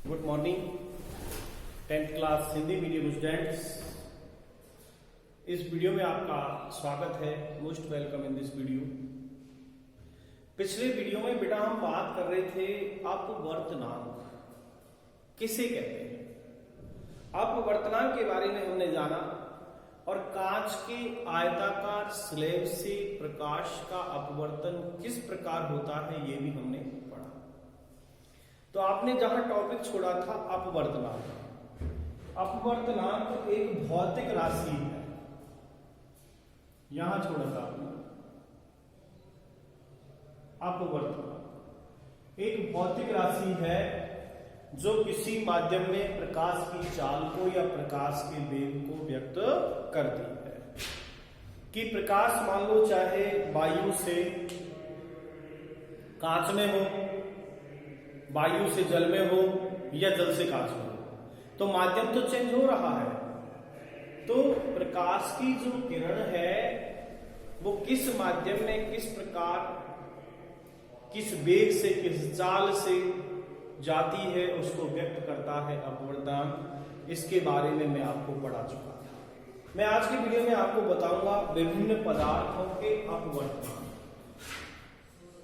Good morning 10th class Hindi medium students. इस video में आपका स्वागत है। Most welcome in this video. पिछले वीडियो में बेटा हम बात कर रहे थे अपवर्तनांक किसे कहते हैं। अपवर्तनांक के बारे में हमने जाना और कांच के आयताकार स्लैब से प्रकाश का अपवर्तन किस प्रकार होता है ये भी हमने पढ़ा। तो आपने जहां टॉपिक छोड़ा था अपवर्तनांक, अपवर्तनांक एक भौतिक राशि है, यहां छोड़ा था आपने। अपवर्तनांक एक भौतिक राशि है जो किसी माध्यम में प्रकाश की चाल को या प्रकाश के वेग को व्यक्त करती है। कि प्रकाश मान लो चाहे वायु से कांच में हो, वायु से जल में हो या जल से कांच में हो, तो माध्यम तो चेंज हो रहा है। तो प्रकाश की जो किरण है वो किस माध्यम में किस प्रकार, किस वेग से, किस चाल से जाती है उसको व्यक्त करता है अपवर्तनांक। इसके बारे में मैं आपको पढ़ा चुका था। मैं आज की वीडियो में आपको बताऊंगा विभिन्न पदार्थों के अपवर्तनांक।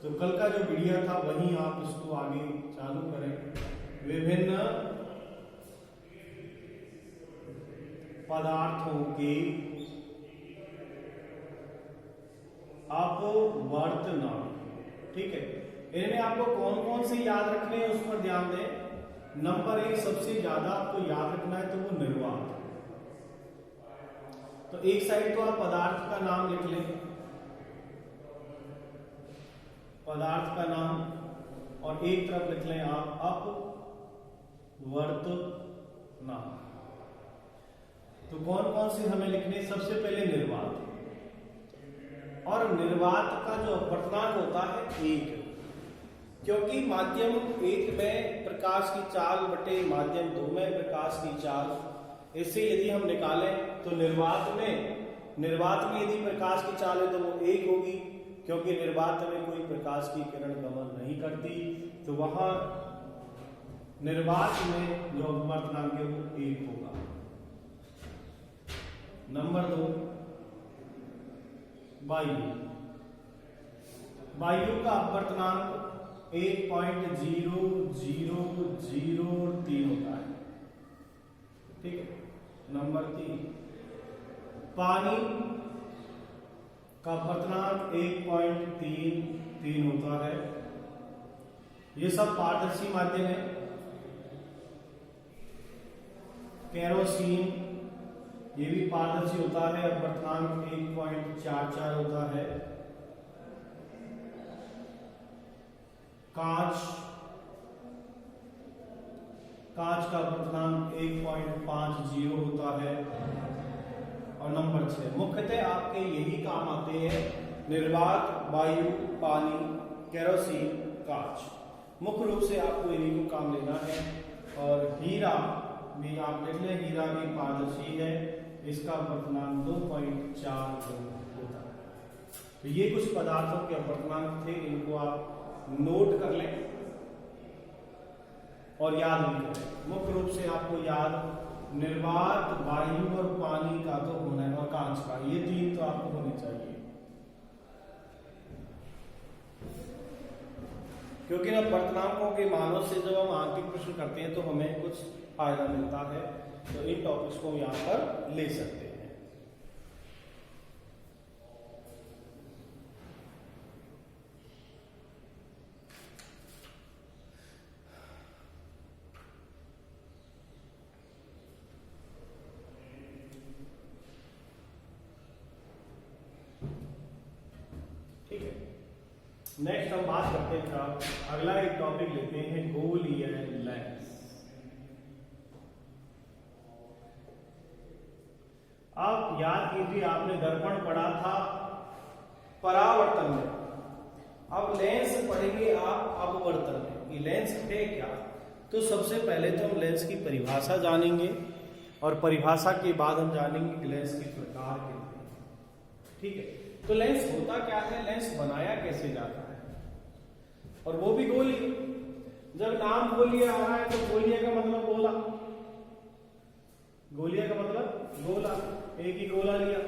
तो कल का जो वीडियो था वहीं आप इसको आगे चालू करें। विभिन्न पदार्थों के अपवर्तनांक, ठीक है। इनमें आपको कौन कौन से याद रखने हैं उस पर ध्यान दें। नंबर 1 सबसे ज्यादा आपको याद रखना है तो वो निर्वात। तो एक साइड तो आप पदार्थ का नाम लिख लें, पदार्थ का नाम, और एक तरफ लिख लें आप अपवर्तनांक। तो कौन कौन से हमें लिखने, सबसे पहले निर्वात। और निर्वात का जो अपवर्तनांक होता है 1, क्योंकि माध्यम 1 में प्रकाश की चाल बटे माध्यम 2 में प्रकाश की चाल, इससे यदि हम निकालें तो निर्वात में यदि प्रकाश की चाल है तो वो 1 होगी, क्योंकि निर्वात में कोई प्रकाश की किरण गमन नहीं करती। तो वहां निर्वात में जो अपवर्तनांक है वो 1 होगा। नंबर 2 वायु का अपवर्तनांक 1.0003 होता है, ठीक है। नंबर 3 पानी का अपवर्तनांक 1.33 होता है। ये सब पारदर्शी माध्यम है। केरोसिन ये भी पारदर्शी होता है, अपवर्तनांक 1.44 होता है। कांच का अपवर्तनांक 1.50 होता है। और नंबर 6 मुख्यतः आपके यही काम आते हैं, निर्वात, वायु, पानी, केरोसिन, कांच। मुख्य रूप से आपको इन्हीं को काम लेना है। और हीरा भी आप लिख लें, हीरा भी पारदर्शी है, इसका अपवर्तनांक 2.4 होता है। तो ये कुछ पदार्थों के अपवर्तनांक थे, इनको आप नोट कर लें और याद भी करें। मुख्य रूप से आपको याद निर्वात, वायु और पानी का तो होना है, और कांच का, ये 3 तो आपको होने चाहिए। क्योंकि ना अपवर्तनांकों के मानों से जब हम आंतरिक प्रश्न करते हैं तो हमें कुछ फायदा मिलता है। तो इन टॉपिक्स को यहां पर ले सकते हैं। ठीक है, नेक्स्ट हम बात करते हैं, अगला एक टॉपिक लेते हैं गोलीय लेंस। आप याद कीजिए, आपने दर्पण पढ़ा था परावर्तन में, अब लेंस पढ़ेंगे आप अपवर्तन में। ये लेंस है क्या? तो सबसे पहले तो हम लेंस की परिभाषा जानेंगे, और परिभाषा के बाद हम जानेंगे कि लेंस के प्रकार क्या हैं, ठीक है। तो लेंस होता क्या है, लेंस बनाया कैसे जाता है, और वो भी गोलीय। जब नाम गोलीय आ रहा है तो गोलीय का मतलब गोला, गोलीय का मतलब गोला, एक ही गोला लिया।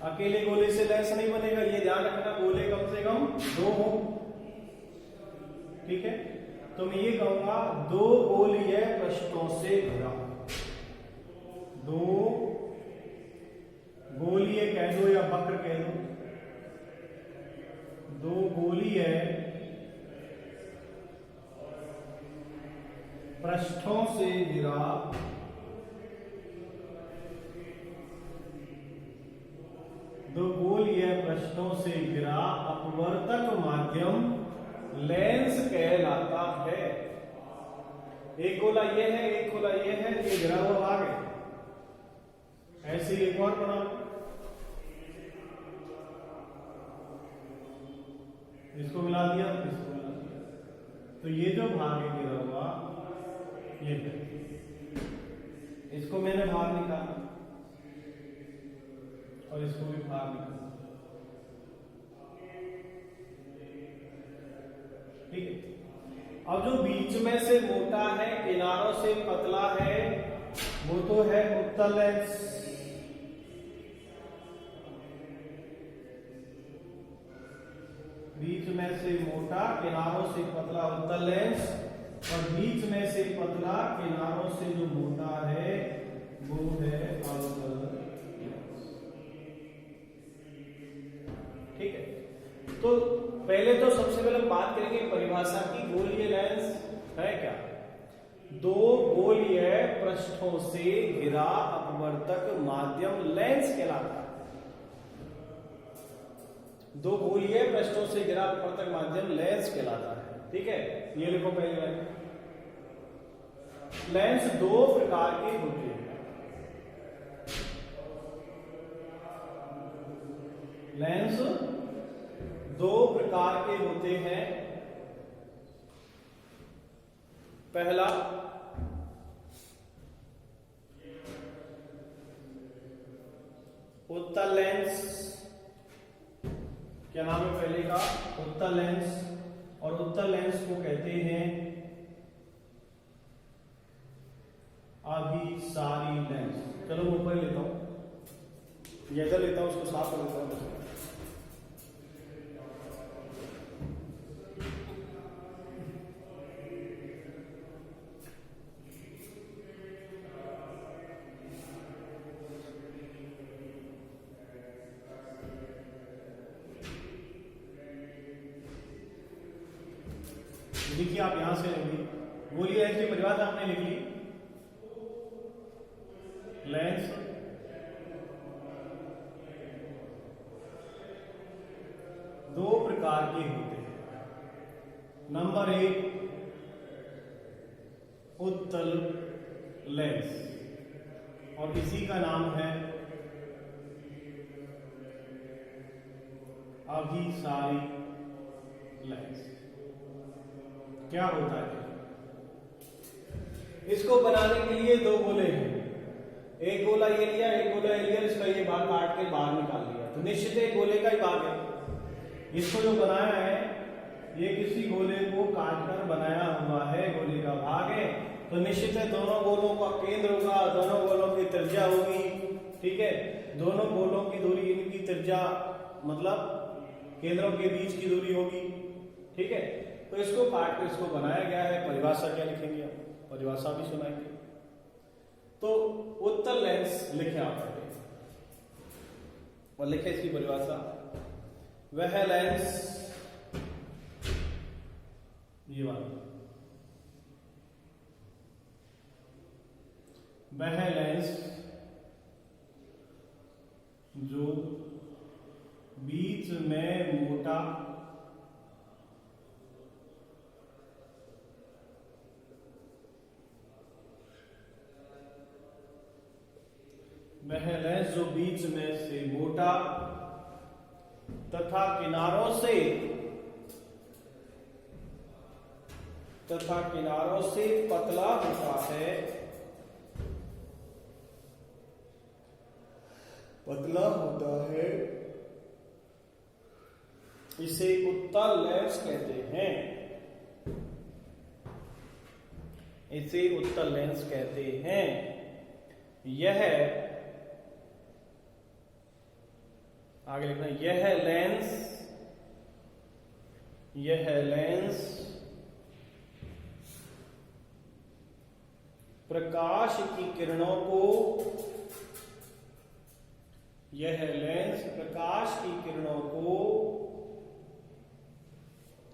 अकेले गोले से लेंस नहीं बनेगा, ये ध्यान रखना, गोले कम से कम 2 हो। ठीक है, तो मैं ये कहूंगा 2 गोलीय पृष्ठों से घिरा, 2 गोलीय कह दो या वक्र कह दो, 2 गोलीय पृष्ठों से घिरा दो गोलीय पृष्ठों से घिरा अपवर्तक माध्यम लेंस कहलाता है। एक गोला ये है, एक गोला ये है, ये घिरा हुआ भाग है। ऐसे ही एक और बना, इसको मिला दिया, इसको मिला दिया, तो ये जो भाग है घिरा हुआ ये है, इसको मैंने बाहर निकाला और इसको भी बाहर निकाला। ठीक है, अब जो बीच में से मोटा है, किनारों से पतला है, वो तो है उत्तल लेंस। बीच में से मोटा, किनारों से पतला उत्तल लेंस, और बीच में से पतला, किनारों से जो मोटा है वो है अवतल लेंस। ठीक है, तो पहले तो सबसे पहले बात करेंगे परिभाषा की। गोलीय लेंस है क्या? 2 गोलीय पृष्ठों से घिरा अपवर्तक माध्यम लेंस कहलाता है। 2 गोलीय पृष्ठों से घिरा अपवर्तक माध्यम लेंस कहलाता है। ठीक है, ये लिखो पहले लाइन। लेंस 2 प्रकार के होते हैं। लेंस 2 प्रकार के होते हैं। पहला उत्तल लेंस, क्या नाम है पहले का? उत्तल लेंस। और उत्तल लेंस को कहते हैं अभिसारी लेंस। चलो मैं ऊपर लेता हूं, ये इधर लेता हूं, उसको साफ कर लेता हूं। देखिए आप यहां से लेंगे, गोलीय लेंस की परिभाषा आपने लिख ली। लेंस दो प्रकार के होते हैं। नंबर 1 उत्तल लेंस, और इसी का नाम है अभिसारी लेंस। क्या होता है? इसको बनाने के लिए 2 गोले हैं, एक गोला ये लिया, एक गोला ये लिया, इसका ये भाग काट के बाहर निकाल लिया, तो निश्चित एक गोले का ही भाग है। इसको जो बनाया है ये किसी गोले को काटकर बनाया हुआ है, गोले का भाग है, तो निश्चित है दोनों गोलों का केंद्र होगा, दोनों गोलों की त्रिज्या होगी। ठीक है, दोनों गोलों की दूरी, इनकी त्रिज्या मतलब केंद्रों के बीच की दूरी होगी। ठीक है, तो इसको काट कर इसको बनाया गया है। परिभाषा क्या लिखेंगे आप? परिभाषा भी सुनाएंगे। तो उत्तल लेंस लिखे आप पहले, और लिखे इसकी परिभाषा। वह लेंस, ये वाला, वह लेंस जो बीच में मोटा वह लेंस जो बीच में से मोटा तथा किनारों से पतला होता है, इसे उत्तल लेंस कहते हैं। इसे उत्तल लेंस कहते हैं। यह आगे लिखना, यह लेंस प्रकाश की किरणों को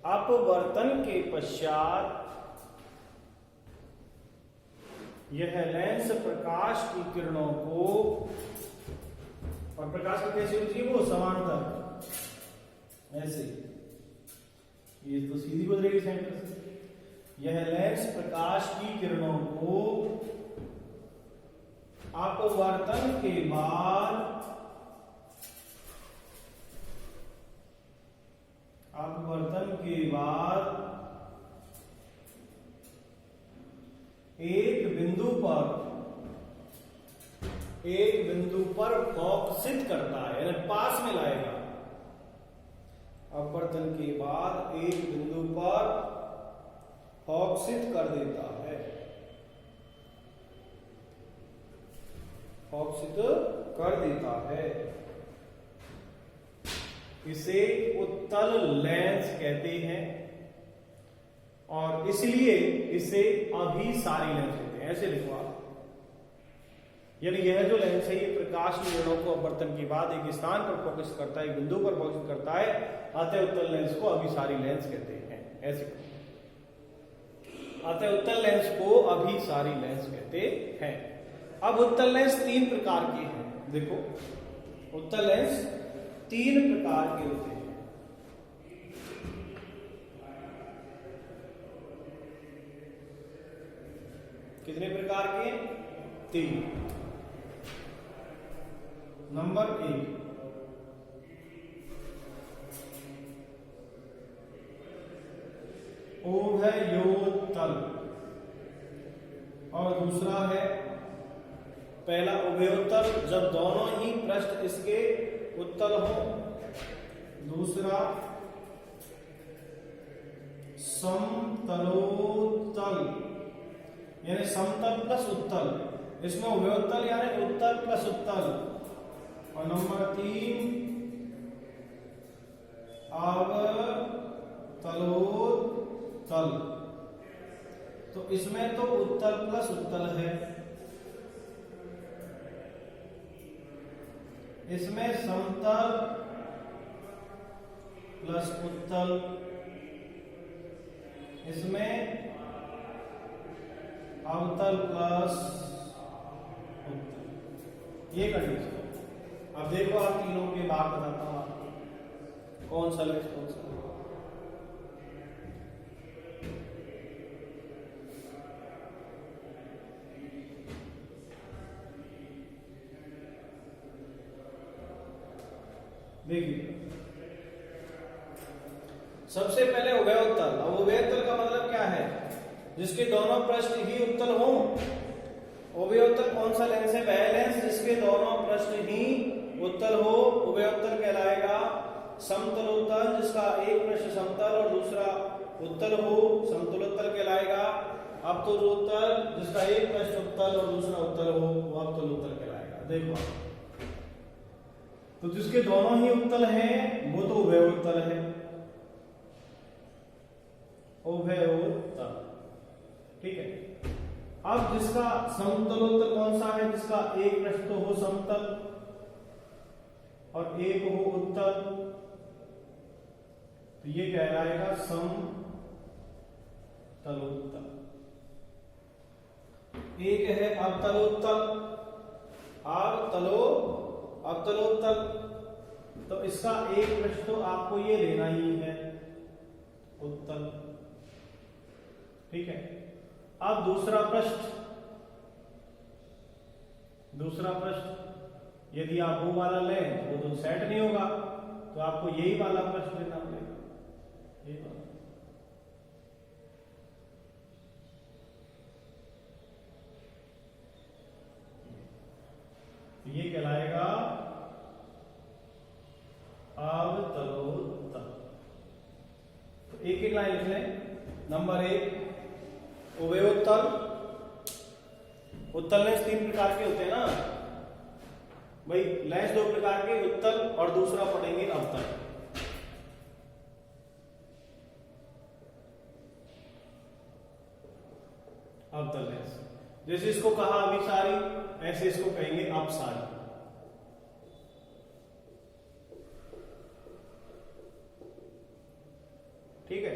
अपवर्तन के पश्चात, यह लेंस प्रकाश की किरणों को, और प्रकाश की कैसे होती है वो समांतर, ऐसे, ये तो सीधी गुजरेगी सेंटर से। यह लेंस प्रकाश की किरणों को अपवर्तन के बाद एक बिंदु पर फोकसित करता है, यानी पास में लाएगा। अपवर्तन के बाद एक बिंदु पर फोकसित कर देता है, इसे उत्तल लेंस कहते हैं, और इसलिए इसे अभिसारी लेंस कहते हैं। ऐसे लिखो आप, यानी यह जो लेंस है ये प्रकाश की किरणों को अपवर्तन के बाद एक स्थान पर फोकस करता है, एक बिंदु पर फोकस करता है, अतः उत्तल लेंस को अभिसारी लेंस कहते हैं। ऐसे अतः उत्तल लेंस को अभिसारी लेंस कहते हैं। अब उत्तल लेंस 3 प्रकार के हैं। देखो, उत्तल लेंस 3 प्रकार के होते हैं। कितने प्रकार के? 3। नंबर 1, उभयोत्तल, और दूसरा है, पहला उभयोत्तल जब दोनों ही पृष्ठ इसके उत्तल हो, दूसरा समतलोत्तल, यानी समतल प्लस उत्तल, इसमें उभयोत्तल यानी उत्तल प्लस उत्तल, और नंबर 3 अवतलोत्तल। तो इसमें तो उत्तल प्लस उत्तल है, इसमें समतल प्लस उत्तल, इसमें अवतल प्लस उत्तल। ये कंडीशन। अब देखो, आप तीनों के भाग बताता हूं आपको, कौन सा लेंस कौन सा। देखिए, सबसे पहले उभयोत्तल। अब उभयोत्तल का मतलब क्या है? जिसके दोनों पृष्ठ ही उत्तल हो। उभयोत्तल कौन सा लेंस है? वह लेंस जिसके दोनों पृष्ठ ही उत्तल हो, उभयोत्तल कहलाएगा। समतलोत्तल जिसका एक पृष्ठ समतल और दूसरा उत्तल हो, समतलोत्तल कहलाएगा। अवतलोत्तल जिसका एक पृष्ठ उत्तल और दूसरा उत्तल हो, वो अवतलोत्तल कहलाएगा। देखो, तो जिसके दोनों ही उत्तल हैं वो तो उभयोत्तल है, उभयोत्तल, ठीक है। अब जिसका समतलोत्तल कौन सा है? जिसका एक पृष्ठ तो हो समतल और एक हो उत्तल, तो ये कहलाएगा समतलोत्तल। एक है अवतलोत्तल, अवतलोत्तल, तो इसका एक पृष्ठ तो आपको ये लेना ही है उत्तल, ठीक है। अब दूसरा पृष्ठ यदि आप वो वाला लें वो तो सेट नहीं होगा, तो आपको यही वाला पृष्ठ लेना पड़ेगा, यही वाला। ये कहलाएगा अवतलोत्तल। तो एक एक लाइन लिख लें। नंबर 1 उभयोत्तल, उत्तल लेंस 3 प्रकार के होते हैं ना भाई, लेंस 2 प्रकार के, उत्तल और दूसरा पढ़ेंगे अवतल। अवतल लेंस जैसे इसको कहा अभिसारी, ऐसे इसको कहेंगे अपसारी। ठीक है,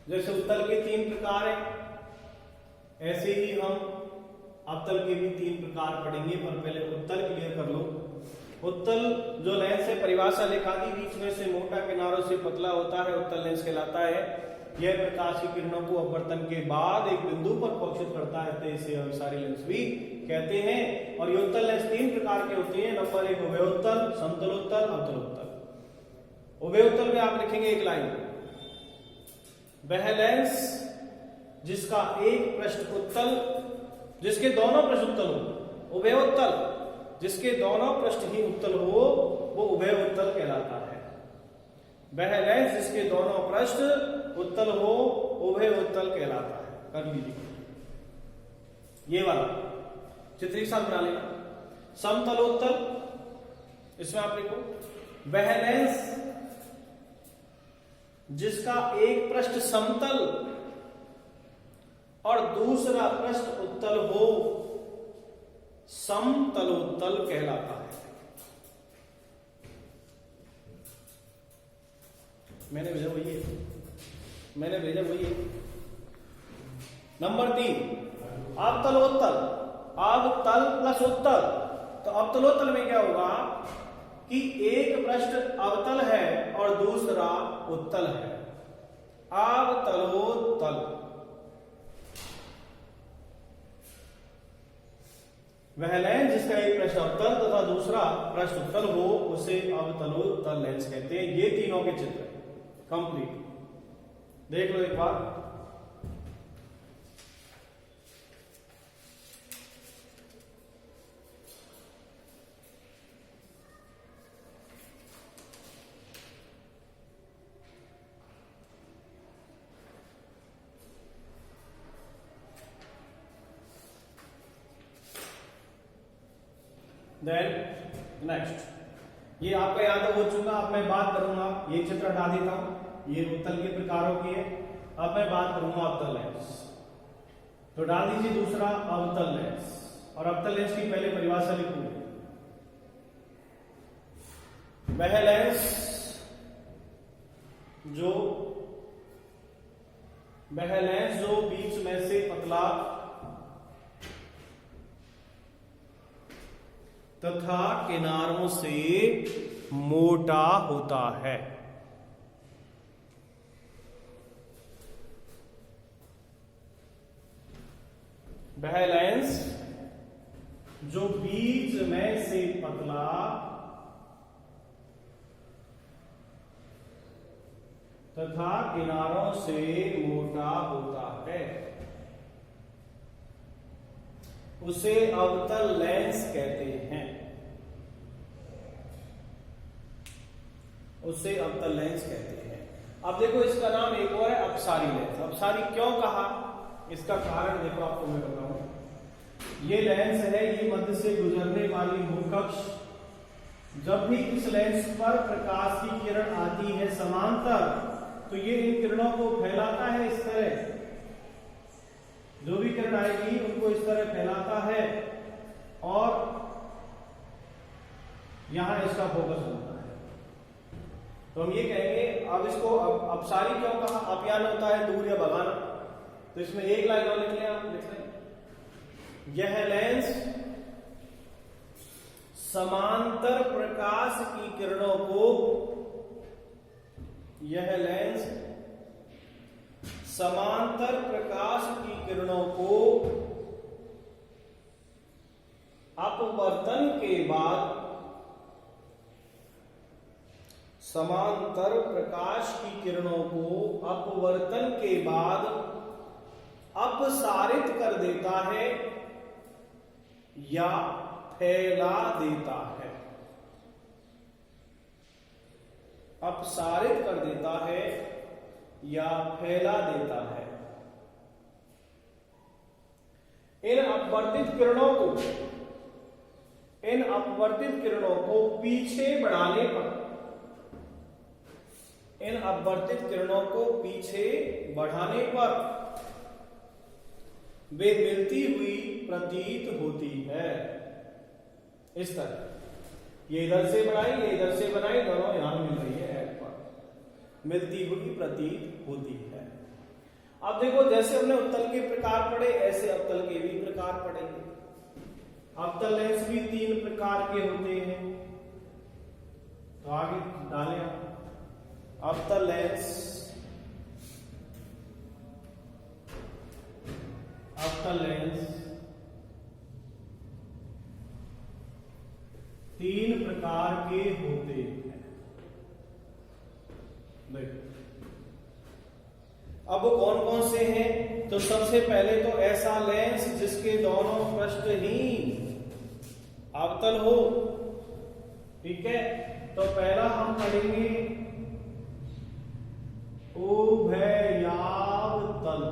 जैसे उत्तल के 3 प्रकार हैं, ऐसे ही हम अवतल के भी 3 प्रकार पढ़ेंगे, पर पहले उत्तल क्लियर कर लो। उत्तल जो लेंस है, परिभाषा लिखा दी, बीच में से मोटा, किनारों से पतला होता है, उत्तल लेंस कहलाता है। यह प्रकाश की किरणों को अपवर्तन के बाद एक बिंदु पर फोकसित करता है, तो इसे अभिसारी लेंस भी कहते हैं। और ये उत्तल लेंस 3 प्रकार के होते हैं। नंबर 1 उभयोत्तल, समतलोत्तल, अवतलोत्तल। उभयोत्तल में आप लिखेंगे एक लाइन, वह लेंस जिसका एक पृष्ठ उत्तल, जिसके दोनों पृष्ठ उत्तल हो। उभयोत्तल जिसके दोनों पृष्ठ ही उत्तल हो, वो उभयोत्तल कहलाता है। वह लेंस जिसके दोनों पृष्ठ उत्तल हो, उभयोत्तल कहलाता है। कर लीजिए ये वाला चित्र एक साथ बना लेना। समतलोत्तल, इसमें आप लिखो, वह लेंस जिसका एक पृष्ठ समतल और दूसरा पृष्ठ उत्तल हो, समतलोत्तल कहलाता है। मैंने भेजा वही है, मैंने भेजा वही है। नंबर 3 अवतलोत्तल। अवतल प्लस उत्तल, तो अवतलोत्तल में क्या होगा कि एक पृष्ठ अवतल है और दूसरा उत्तल है। अवतलोत्तल। वह लेंस जिसका एक पृष्ठ अवतल तथा दूसरा पृष्ठ उत्तल हो, उसे अवतलोत्तल लेंस कहते हैं। ये तीनों के चित्र कंप्लीट देख लो एक बार। देन नेक्स्ट, ये आपका याद हो चुका। अब मैं बात करूंगा, ये चित्र हटा देता हूं, ये उत्तल के प्रकारों की है। अब मैं बात करूंगा अवतल लेंस, तो डाल दीजिए दूसरा अवतल लेंस। और अवतल लेंस की पहले परिभाषा लिखूंगा, वह लेंस जो बीच में से पतला तथा किनारों से मोटा होता है। वह लेंस जो बीच में से पतला तथा किनारों से मोटा होता है, उसे अवतल लेंस कहते हैं। उसे अवतल लेंस कहते हैं। अब देखो इसका नाम एक और है अपसारी लेंस। अपसारी क्यों कहा, इसका कारण देखो आपको मैं बताऊं। ये लेंस है, ये मध्य से गुजरने वाली मुखकक्ष, जब भी इस लेंस पर प्रकाश की किरण आती है समांतर, तो ये इन किरणों को फैलाता है इस तरह। जो भी किरण आएगी उनको इस तरह फैलाता है और यहां इसका फोकस होता है। तो हम ये कहेंगे, अब इसको अपसारी क्यों कहा, अपयान होता है दूर या भगाना। तो इसमें एक लाइन और लिख लें आप, लिख लें, यह लेंस समांतर प्रकाश की किरणों को, यह लेंस समांतर प्रकाश की किरणों को अपवर्तन के बाद, समांतर प्रकाश की किरणों को अपवर्तन के बाद अपसारित कर देता है या फैला देता है। अपसारित कर देता है या फैला देता है। इन अपवर्तित किरणों को पीछे बढ़ाने पर, इन अपवर्तित किरणों को पीछे बढ़ाने पर वे मिलती हुई प्रतीत होती है। इस तरह ये इधर से बढ़ाई, ये इधर से बनाई, दोनों यहां मिल रही है F पर, मिलती हुई प्रतीत होती है। अब देखो, जैसे हमने उत्तल के प्रकार पढ़े, ऐसे अवतल के भी प्रकार पढ़ेंगे। अवतल लेंस भी 3 प्रकार के होते हैं, तो आगे डालें अवतल लेंस, अवतल लेंस 3 प्रकार के होते हैं। देखो अब वो कौन कौन से हैं, तो सबसे पहले तो ऐसा लेंस जिसके दोनों पृष्ठ ही अवतल हो। ठीक है, तो पहला हम पढ़ेंगे उभयावतल।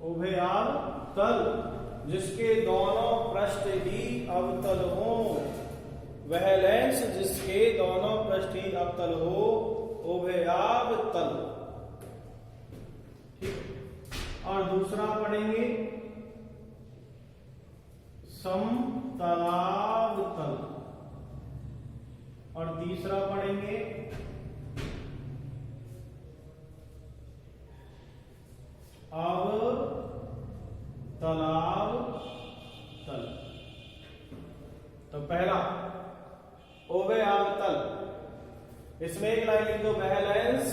उभयावतल जिसके दोनों पृष्ठ ही अवतल हो, वह लेंस जिसके दोनों पृष्ठ ही अवतल हो, उभयावतल। ठीक, और दूसरा पढ़ेंगे समतलावतल, और तीसरा पढ़ेंगे अवतलावतल। तो पहला उभयावतल, इसमें एक लाइन लिख दो, वह लेंस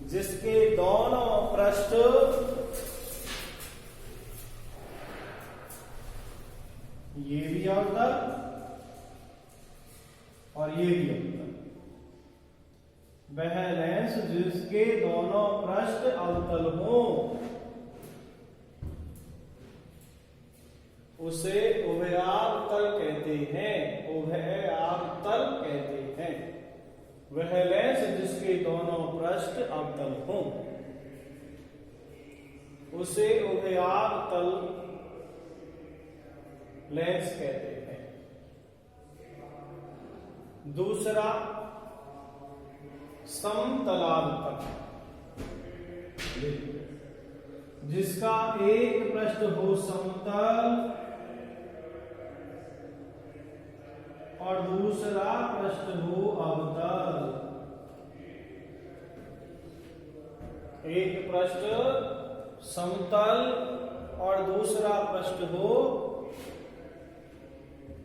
जिसके दोनों पृष्ठ ये भी अवतल और ये भी अवतल, वह लेंस जिसके दोनों पृष्ठ अवतल हो उसे उभयावतल कहते हैं। उभयावतल कहते हैं वह लेंस जिसके दोनों पृष्ठ अवतल हो, उसे उभयावतल लेंस कहते हैं। दूसरा समतलावतल, जिसका एक पृष्ठ हो समतल और दूसरा पृष्ठ हो अवतल। एक पृष्ठ समतल और दूसरा पृष्ठ हो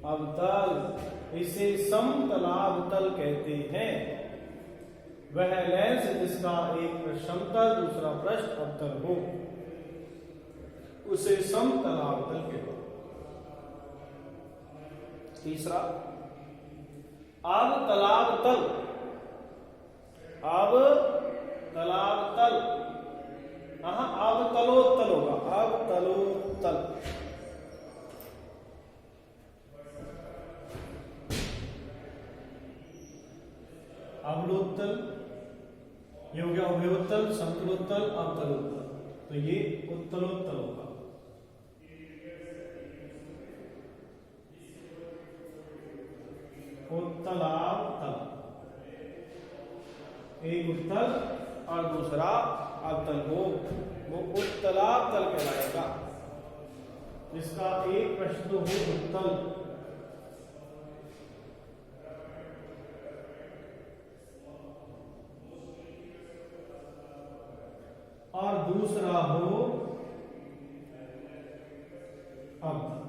अवतल, इसे समतलावतल कहते हैं। वह लेंस जिसका एक पृष्ठ समतल दूसरा पृष्ठ अवतल हो उसे समतलावतल कहते हैं। तीसरा अवतलावतल, अवतलावतल, अवतलोत्तल होगा, अवतलोत्तल। अवलोत्तल ये हो गया उभयोत्तल, समतलोत्तल, अवतलोत्तल, तो ये उत्तलोत्तल होगा। उत्तलावतल, एक उत्तल और दूसरा अवतल हो वो उत्तलावतल कहलाएगा। जिसका एक पृष्ठ हो उत्तल और दूसरा हो अवतल।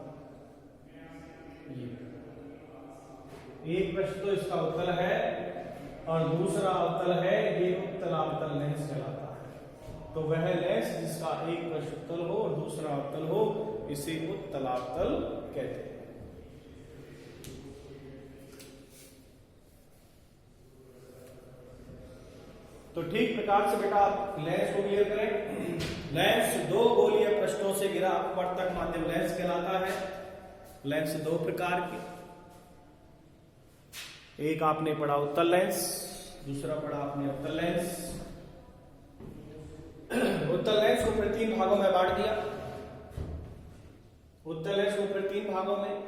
एक पृष्ठ तो इसका उत्तल है और दूसरा अवतल है, ये उत्तलावतल लेंस कहलाता है। तो वह लेंस जिसका एक पृष्ठ उत्तल हो और दूसरा अवतल हो इसे उत्तलावतल कहते हैं। तो ठीक प्रकार से बेटा आप लेंस को क्लियर करें। लेंस दो गोलीय पृष्ठों से घिरा अपवर्तक माध्यम लेंस कहलाता है। लेंस दो प्रकार के, एक आपने पढ़ा उत्तल लेंस, दूसरा पढ़ा आपने अवतल लेंस। उत्तल लेंस को फिर 3 भागों में बांट दिया। उत्तल लेंस को फिर 3 भागों में,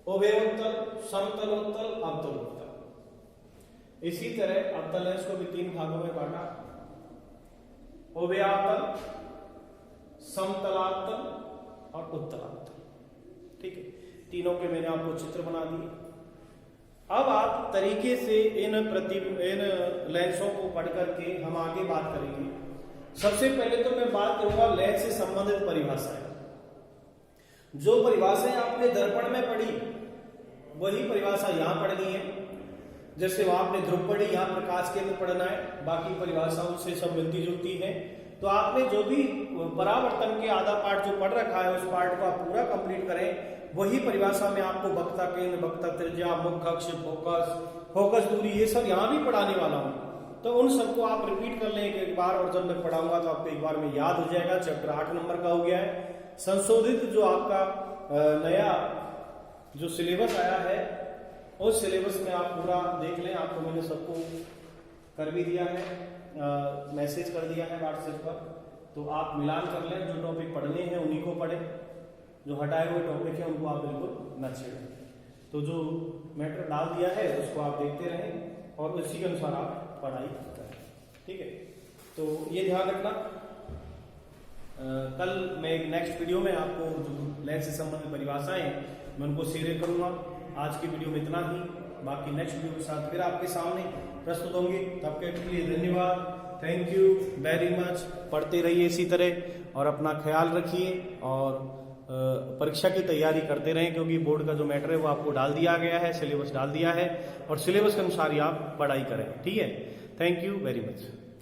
उभयोत्तल, समतलोत्तल, अवतलोत्तल। इसी तरह अवतल लेंस को भी 3 भागों में बांटा, उभयातल, समतलातल और उत्तलातल। ठीक है, तीनों के मैंने आपको चित्र बना दिए। अब आप तरीके से इन लेंसों को पढ़ करके हम आगे बात करेंगे। सबसे पहले तो मैं बात करूंगा लेंस से संबंधित परिभाषाएं। जो परिभाषाएं आपने दर्पण में पढ़ी वही परिभाषा यहां पढ़नी है। जैसे वहां आपने ध्रुव पढ़ी, यहाँ प्रकाश केंद्र पढ़ना है, बाकी परिभाषाओं से सब मिलती जुलती है। तो आपने जो भी परावर्तन के आधा पार्ट जो पढ़ रखा है उस पार्ट को आप पूरा कंप्लीट करें। वही परिभाषा में आपको वक्ता केंद्र, वक्ता त्रिज्या, मुख्य अक्ष, फोकस, फोकस दूरी, ये सब यहाँ भी पढ़ाने वाला हूँ। तो उन सबको आप रिपीट कर लें एक बार, और जब मैं पढ़ाऊंगा तो आपको एक बार में याद हो जाएगा। चैप्टर 8 नंबर का हो गया है। संशोधित जो आपका नया जो सिलेबस आया है उस सिलेबस में आप पूरा देख लें। आपको मैंने सबको कर भी दिया है, मैसेज कर दिया है व्हाट्सएप पर, तो आप मिलान कर लें। जो टॉपिक पढ़ने हैं उन्हीं को पढ़ें, जो हटाए हुए टॉपिक है उनको आप बिल्कुल न छेड़ें। तो जो मैटर डाल दिया है उसको आप देखते रहें और उसी के अनुसार आप पढ़ाई करें। ठीक है, तो ये ध्यान रखना। कल मैं एक नेक्स्ट वीडियो में आपको जो लेंस से संबंधित परिभाषाएं मैं उनको शेयर करूंगा। आज की वीडियो में इतना ही, बाकी नेक्स्ट वीडियो के साथ फिर आपके सामने प्रस्तुत होंगे। तब के लिए धन्यवाद, थैंक यू वेरी मच। पढ़ते रहिए इसी तरह और अपना ख्याल रखिए और परीक्षा की तैयारी करते रहें, क्योंकि बोर्ड का जो मैटर है वो आपको डाल दिया गया है, सिलेबस डाल दिया है और सिलेबस के अनुसार ही आप पढ़ाई करें। ठीक है, थैंक यू वेरी मच।